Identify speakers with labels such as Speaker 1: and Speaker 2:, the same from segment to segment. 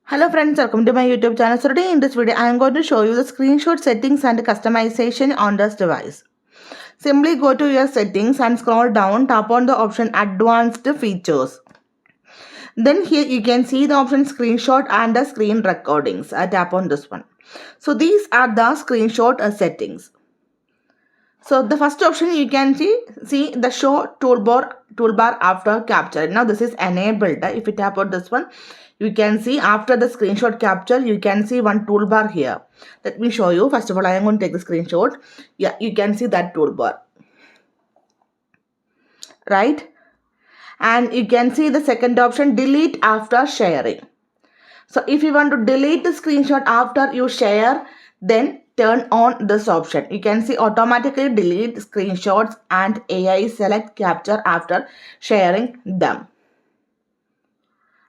Speaker 1: Hello friends, welcome to my YouTube channel. So today in this video, I am going to show you the screenshot settings and customization on this device. Simply go to your settings and scroll down, tap on the option advanced features. Then here you can see the option screenshot and the screen recordings. I tap on this one. So these are the screenshot settings. So the first option you can see the show toolbar after capture. Now this is enabled. If you tap on this one, you can see after the screenshot capture, you can see one toolbar here. Let me show you. First of all, I am going to take the screenshot. Yeah, you can see that toolbar. Right? And you can see the second option, delete after sharing. So if you want to delete the screenshot after you share, then turn on this option. You can see automatically delete screenshots and AI select capture after sharing them.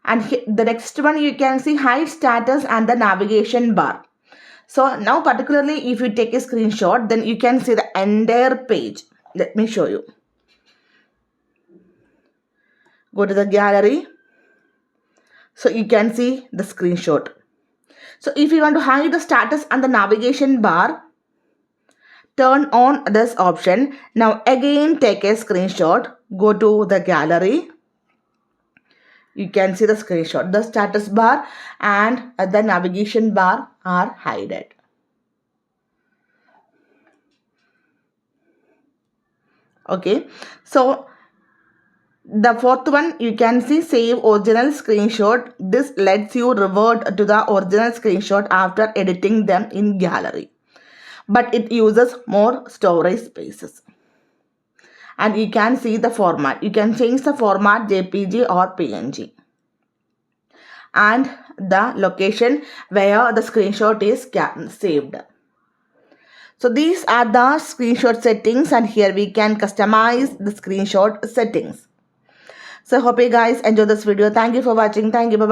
Speaker 1: And the next one you can see hide status and the navigation bar. So now particularly if you take a screenshot, then you can see the entire page. Let me show you. Go to the gallery. So you can see the screenshot. So if you want to hide the status and the navigation bar, turn on this option. Now again take a screenshot. Go to the gallery. You can see the screenshot. The status bar and the navigation bar are hidden. Okay. So the fourth one you can see save original screenshot. This lets you revert to the original screenshot after editing them in gallery. But it uses more storage spaces. And you can see the format. You can change the format JPG or PNG. And the location where the screenshot is saved. So these are the screenshot settings, and here we can customize the screenshot settings. So hope you guys enjoy this video. Thank you for watching. Thank you. Bye-bye.